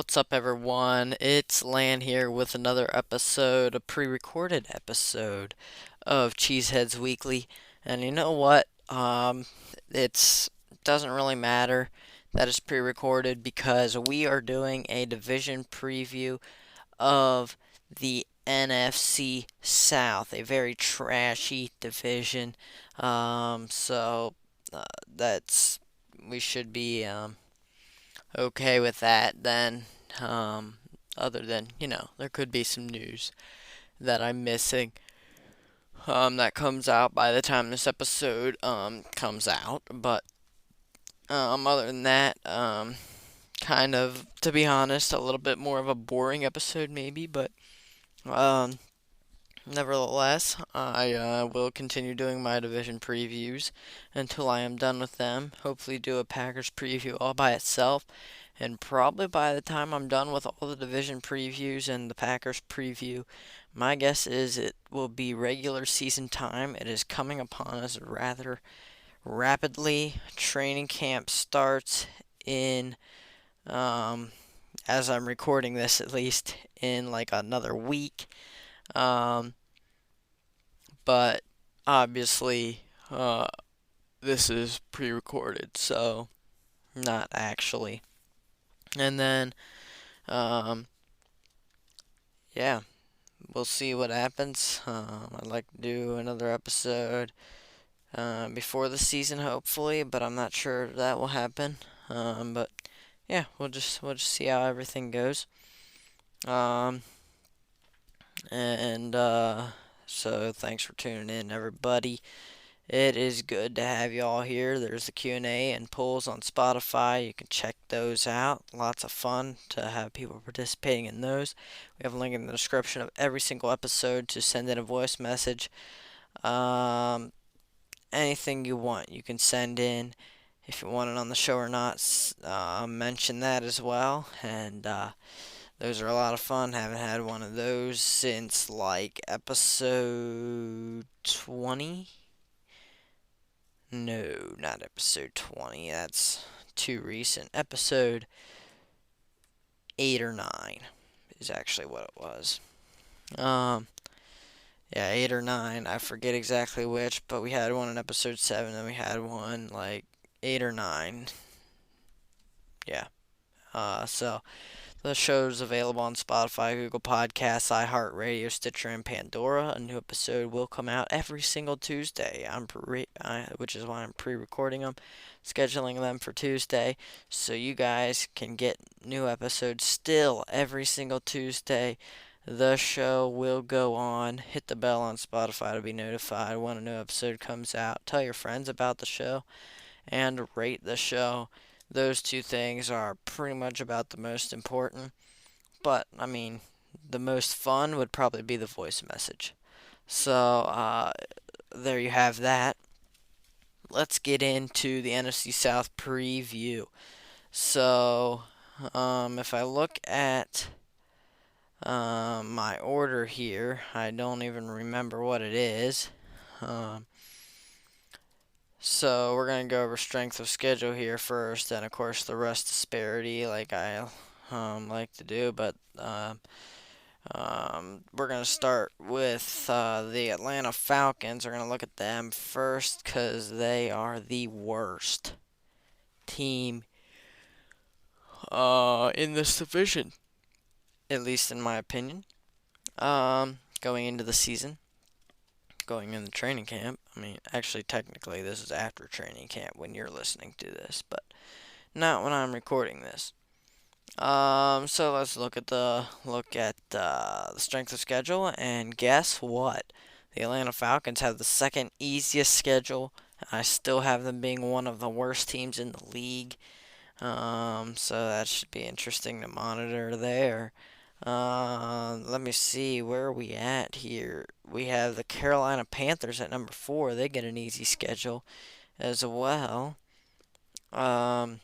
What's up, everyone? It's Lan here with another episode, a pre-recorded episode of Cheeseheadz Weekly. And you know what? It's doesn't really matter that it's pre-recorded because we are doing a division preview of the NFC South, a very trashy division. So that's we should be okay with that then. Um, Other than, there could be some news that I'm missing that comes out by the time this episode comes out. But other than that, kind of, to be honest, a little bit more of a boring episode maybe, but um, nevertheless, I will continue doing my division previews until I am done with them. Hopefully, do a Packers preview all by itself. And probably by the time I'm done with all the division previews and the Packers preview, my guess is it will be regular season time. It is coming upon us rather rapidly. Training camp starts in, as I'm recording this at least, in like another week. Um, but obviously, this is pre recorded, so not actually. And then, um, yeah, we'll see what happens. I'd like to do another episode before the season, hopefully, but I'm not sure if that will happen. But yeah, we'll just see how everything goes. Um, and so thanks for tuning in, everybody. It is good to have you all here. There's the Q&A and polls on Spotify. You can check those out. Lots of fun to have people participating in those. We have a link in the description of every single episode to send in a voice message. Um, Anything you want, you can send in. If you want it on the show or not, mention that as well. And those are a lot of fun. Haven't had one of those since like episode 20. No, not episode 20. That's too recent. Episode 8 or 9 is actually what it was. Um, yeah, 8 or 9. I forget exactly which, but we had one in episode 7, and we had one like 8 or 9. Yeah. So the show's available on Spotify, Google Podcasts, iHeartRadio, Stitcher, and Pandora. A new episode will come out every single Tuesday. Which is why I'm pre-recording them, scheduling them for Tuesday, so you guys can get new episodes still every single Tuesday. The show will go on. Hit the bell on Spotify to be notified when a new episode comes out. Tell your friends about the show and rate the show. Those two things are pretty much about the most important. But, I mean, the most fun would probably be the voice message. So, there you have that. Let's get into the NFC South preview. So, if I look at my order here, I don't even remember what it is. So we're going to go over strength of schedule here first, and of course the rest disparity like I like to do. But we're going to start with the Atlanta Falcons. We're going to look at them first because they are the worst team in this division, at least in my opinion. Going into the season, going into training camp. I mean, actually, technically, this is after training camp when you're listening to this, but not when I'm recording this. So let's look at the strength of schedule, and guess what? The Atlanta Falcons have the second easiest schedule. I still have them being one of the worst teams in the league. So that should be interesting to monitor there. Let me see, where are we at here? We have the Carolina Panthers at number 4. They get an easy schedule as well. And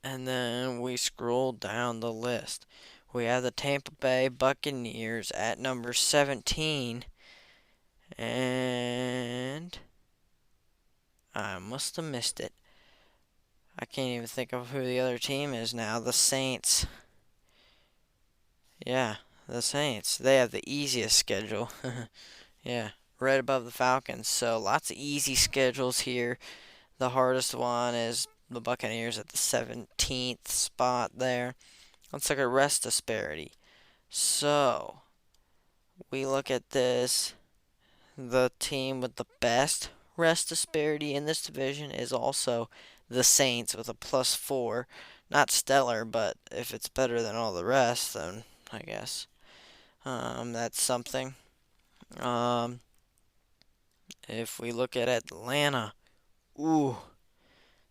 then we scroll down the list. We have the Tampa Bay Buccaneers at number 17. And I must have missed it. I can't even think of who the other team is now. The Saints. Yeah, the Saints. They have the easiest schedule. Yeah, right above the Falcons. So lots of easy schedules here. The hardest one is the Buccaneers at the 17th spot there. Let's look at rest disparity. So we look at this. The team with the best rest disparity in this division is also the Saints with a +4. Not stellar, but if it's better than all the rest, then I guess that's something. Um, if we look at Atlanta, ooh,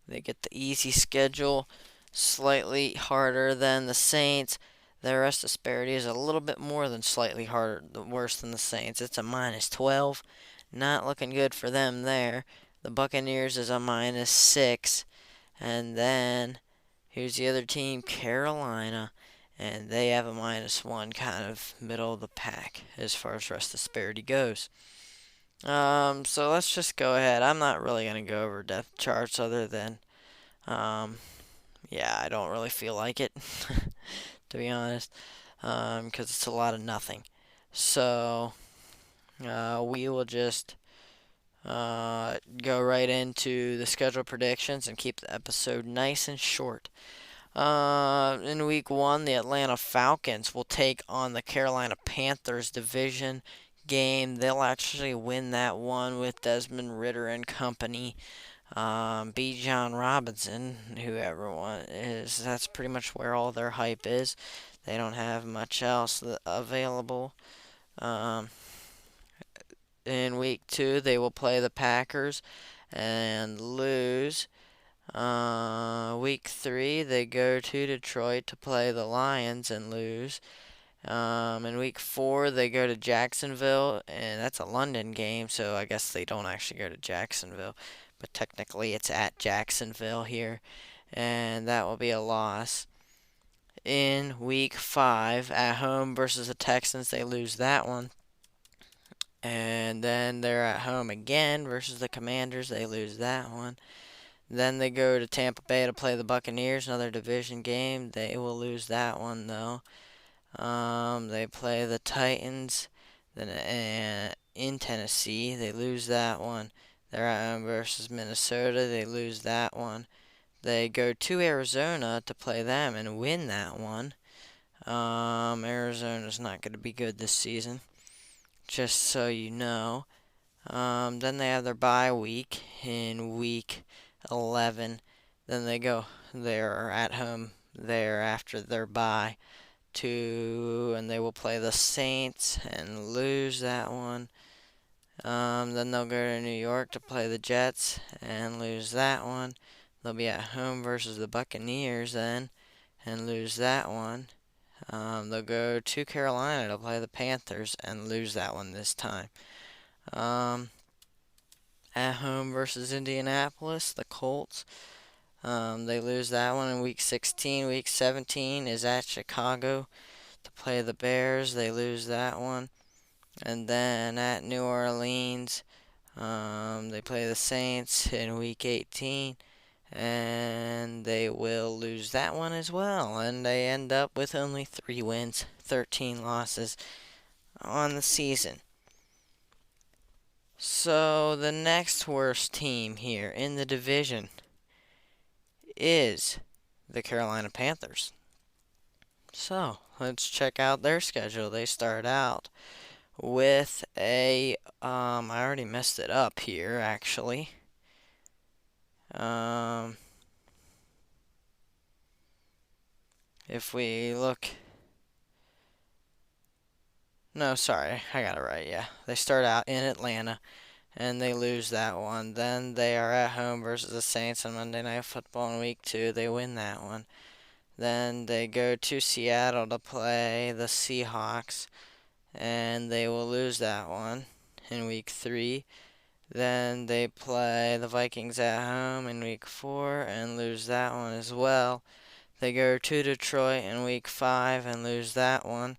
they get the easy schedule, slightly harder than the Saints. Their rest disparity is a little bit more than slightly harder, worse than the Saints. It's a -12. Not looking good for them there. The Buccaneers is a -6. And then here's the other team, Carolina. And they have a -1, kind of middle of the pack as far as rest disparity goes. So let's just go ahead. I'm not really going to go over depth charts other than, yeah, I don't really feel like it, to be honest, because it's a lot of nothing. So we will just go right into the schedule predictions and keep the episode nice and short. In week 1, the Atlanta Falcons will take on the Carolina Panthers division game. They'll actually win that one with Desmond Ridder and company. John Robinson, whoever one is, that's pretty much where all their hype is. They don't have much else available. In week 2, they will play the Packers and lose. Week 3, they go to Detroit to play the Lions and lose. In week 4, they go to Jacksonville, and that's a London game, so I guess they don't actually go to Jacksonville. But technically, it's at Jacksonville here, and that will be a loss. In week 5, at home versus the Texans, they lose that one. And then they're at home again versus the Commanders, they lose that one. Then they go to Tampa Bay to play the Buccaneers, another division game. They will lose that one, though. They play the Titans. Then in Tennessee, they lose that one. They're at home versus Minnesota. They lose that one. They go to Arizona to play them and win that one. Arizona's not going to be good this season, just so you know. Then they have their bye week in week 11. Then they're at home there after their bye and they will play the Saints and lose that one. Then they'll go to New York to play the Jets and lose that one. They'll be at home versus the Buccaneers then and lose that one. They'll go to Carolina to play the Panthers and lose that one this time. At home versus Indianapolis, the Colts. They lose that one in week 16. Week 17 is at Chicago to play the Bears. They lose that one. And then at New Orleans, they play the Saints in week 18. And they will lose that one as well. And they end up with only 3 wins, 13 losses on the season. So the next worst team here in the division is the Carolina Panthers. So let's check out their schedule. They start out with I already messed it up here actually. If we look, no, sorry, I got it right. Yeah, they start out in Atlanta and they lose that one. Then they are at home versus the Saints on Monday Night Football in week 2. They win that one. Then they go to Seattle to play the Seahawks, and they will lose that one in week 3. Then they play the Vikings at home in week 4 and lose that one as well. They go to Detroit in week 5 and lose that one.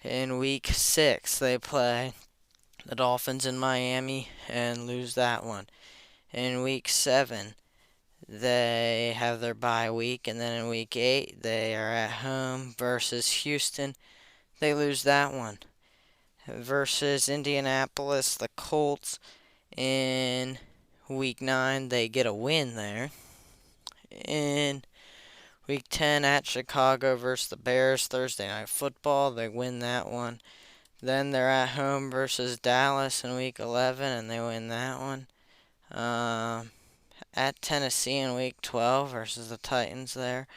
In week 6, they play the Dolphins in Miami and lose that one. In week 7, They have their bye week, and then in week 8, they are at home versus Houston. They lose that one. Versus Indianapolis, the Colts in week 9, they get a win there. In week 10 at Chicago versus the Bears, Thursday Night Football, they win that one. Then they're at home versus Dallas in week 11, and they win that one. At Tennessee in week 12 versus the Titans there,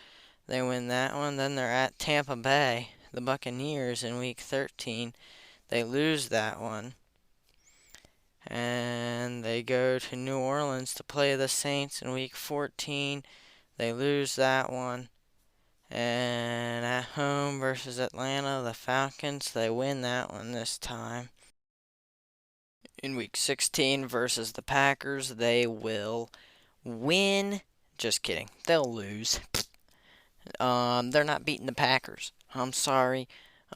they win that one. Then they're at Tampa Bay, the Buccaneers in week 13. They lose that one. And they go to New Orleans to play the Saints in week 14. They lose that one. And at home versus Atlanta, the Falcons, they win that one this time. In week 16 versus the Packers, they will win. Just kidding. They'll lose. They're not beating the Packers. I'm sorry.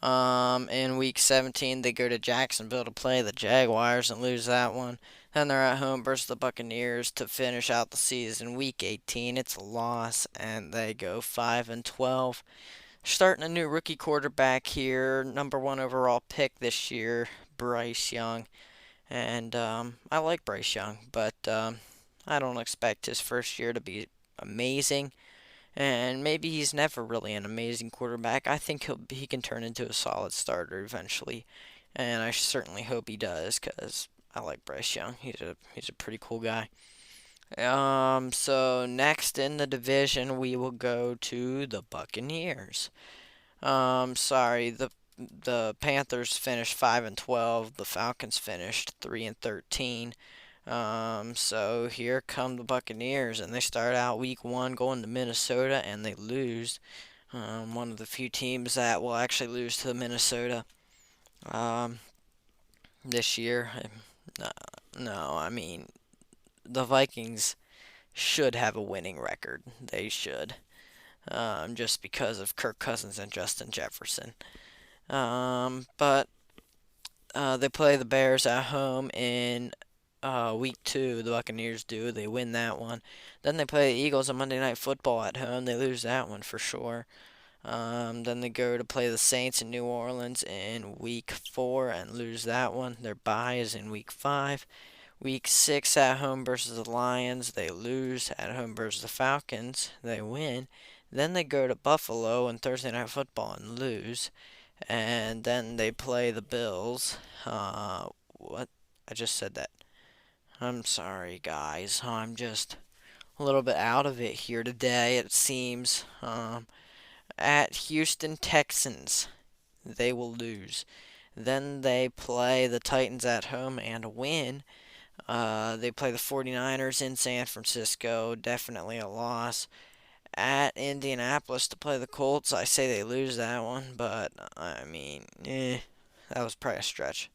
In week 17, they go to Jacksonville to play the Jaguars and lose that one. Then they're at home versus the Buccaneers to finish out the season. Week 18, it's a loss, and they go 5-12. Starting a new rookie quarterback here, number 1 overall pick this year, Bryce Young. And I like Bryce Young, but I don't expect his first year to be amazing. And maybe he's never really an amazing quarterback. I think he can turn into a solid starter eventually, and I certainly hope he does because I like Bryce Young. He's a pretty cool guy. So next in the division, we will go to the Buccaneers. Sorry, the Panthers finished 5-12. The Falcons finished 3-13. So here come the Buccaneers, and they start out week 1 going to Minnesota, and they lose. One of the few teams that will actually lose to Minnesota this year. No, I mean, the Vikings should have a winning record. They should. Just because of Kirk Cousins and Justin Jefferson. But they play the Bears at home in week 2. The Buccaneers do. They win that one. Then they play the Eagles on Monday Night Football at home. They lose that one for sure. Then they go to play the Saints in New Orleans in week 4 and lose that one. Their bye is in week 5. Week 6 at home versus the Lions. They lose. At home versus the Falcons. They win. Then they go to Buffalo on Thursday Night Football and lose. And then they play the Bills. What? I just said that. I'm sorry, guys. I'm just a little bit out of it here today, it seems. At Houston Texans, they will lose. Then they play the Titans at home and win. They play the 49ers in San Francisco. Definitely a loss. At Indianapolis to play the Colts, I say they lose that one, but I mean, that was probably a stretch.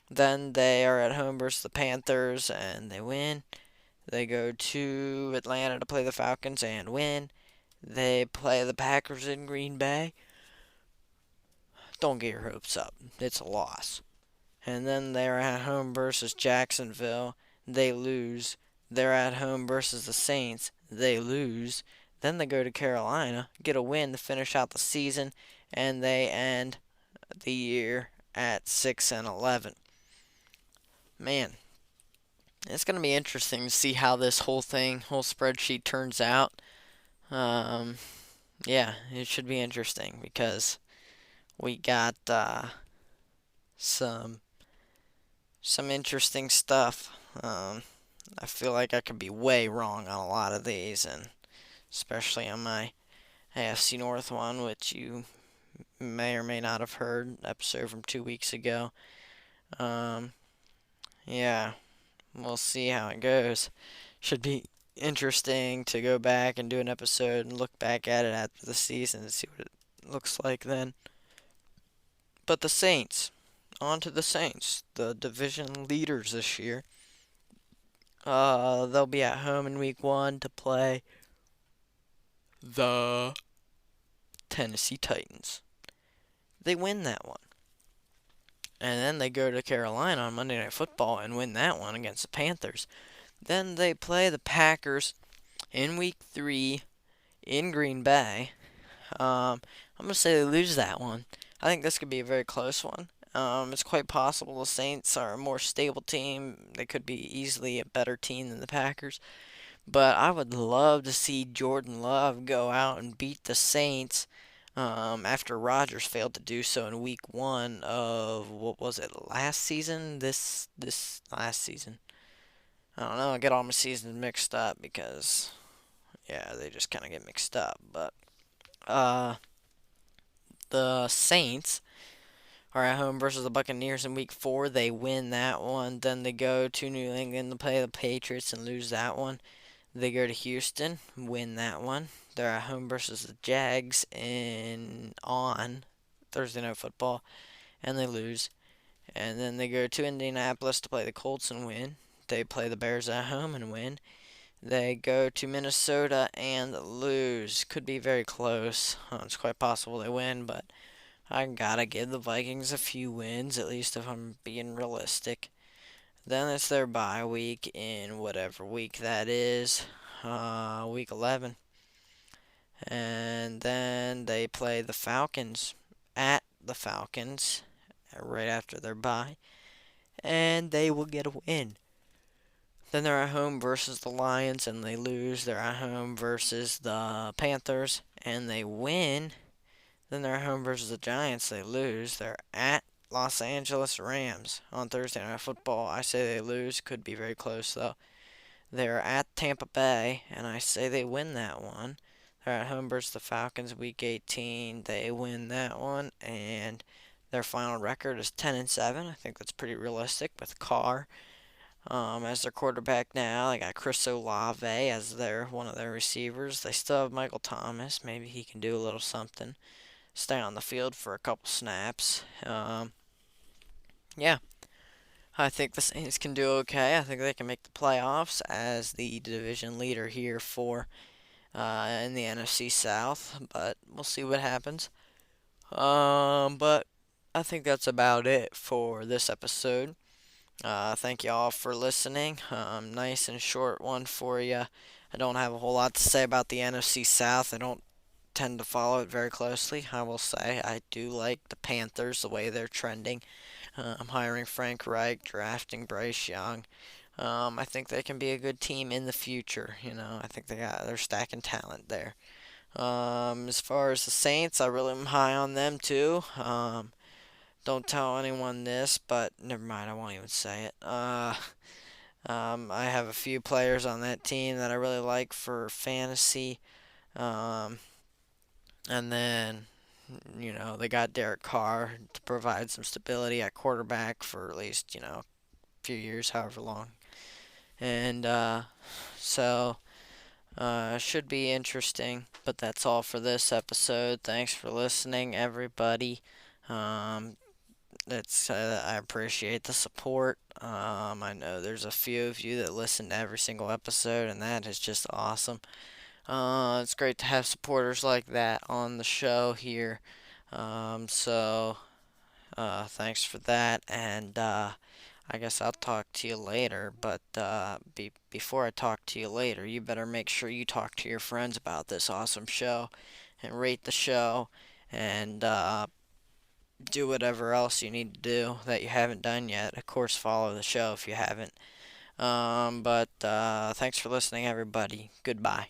Then they are at home versus the Panthers, and they win. They go to Atlanta to play the Falcons and win. They play the Packers in Green Bay. Don't get your hopes up. It's a loss. And then they're at home versus Jacksonville. They lose. They're at home versus the Saints. They lose. Then they go to Carolina, get a win to finish out the season, and they end the year at 6-11. Man, it's going to be interesting to see how this whole spreadsheet turns out. Yeah, it should be interesting because we got some interesting stuff. I feel like I could be way wrong on a lot of these, and especially on my AFC North one, which you may or may not have heard, episode from 2 weeks ago. Yeah, we'll see how it goes. Should be interesting to go back and do an episode and look back at it after the season and see what it looks like then. But the Saints, on to the Saints, the division leaders this year. They'll be at home in week 1 to play the Tennessee Titans. They win that one. And then they go to Carolina on Monday Night Football and win that one against the Panthers. Then they play the Packers in week 3 in Green Bay. I'm going to say they lose that one. I think this could be a very close one. It's quite possible the Saints are a more stable team. They could be easily a better team than the Packers. But I would love to see Jordan Love go out and beat the Saints after Rodgers failed to do so in week 1 of, what was it, last season? This last season. I don't know. I get all my seasons mixed up because, yeah, they just kind of get mixed up. But uh, the Saints are at home versus the Buccaneers in week 4. They win that one. Then they go to New England to play the Patriots and lose that one. They go to Houston, win that one. They're at home versus the Jags on Thursday Night Football, and they lose. And then they go to Indianapolis to play the Colts and win. They play the Bears at home and win. They go to Minnesota and lose. Could be very close. It's quite possible they win, but I gotta give the Vikings a few wins, at least if I'm being realistic. Then it's their bye week in whatever week that is, week 11. And then they play the Falcons at the Falcons right after their bye, and they will get a win. Then they're at home versus the Lions, and they lose. They're at home versus the Panthers, and they win. Then they're at home versus the Giants. They lose. They're at Los Angeles Rams on Thursday Night Football. I say they lose. Could be very close, though. They're at Tampa Bay, and I say they win that one. They're at home versus the Falcons week 18. They win that one, and their final record is 10-7. I think that's pretty realistic with Carr as their quarterback now. They got Chris Olave as one of their receivers. They still have Michael Thomas. Maybe he can do a little something. Stay on the field for a couple snaps. Yeah, I think the Saints can do okay. I think they can make the playoffs as the division leader here for in the NFC South, but we'll see what happens. But I think that's about it for this episode. Thank you all for listening. Nice and short one for you. I don't have a whole lot to say about the NFC South. I don't tend to follow it very closely. I will say I do like the Panthers, the way they're trending. I'm hiring Frank Reich, drafting Bryce Young. I think they can be a good team in the future. I think they're stacking talent there. As far as the Saints, I really am high on them too. Don't tell anyone this, but never mind, I won't even say it. I have a few players on that team that I really like for fantasy. And then, they got Derek Carr to provide some stability at quarterback for at least, a few years, however long. And so, should be interesting. But that's all for this episode. Thanks for listening, everybody. I appreciate the support. I know there's a few of you that listen to every single episode, and that is just awesome. It's great to have supporters like that on the show here. So thanks for that, and I guess I'll talk to you later. But before I talk to you later, you better make sure you talk to your friends about this awesome show, and rate the show, and do whatever else you need to do that you haven't done yet. Of course, follow the show if you haven't. But thanks for listening, everybody. Goodbye.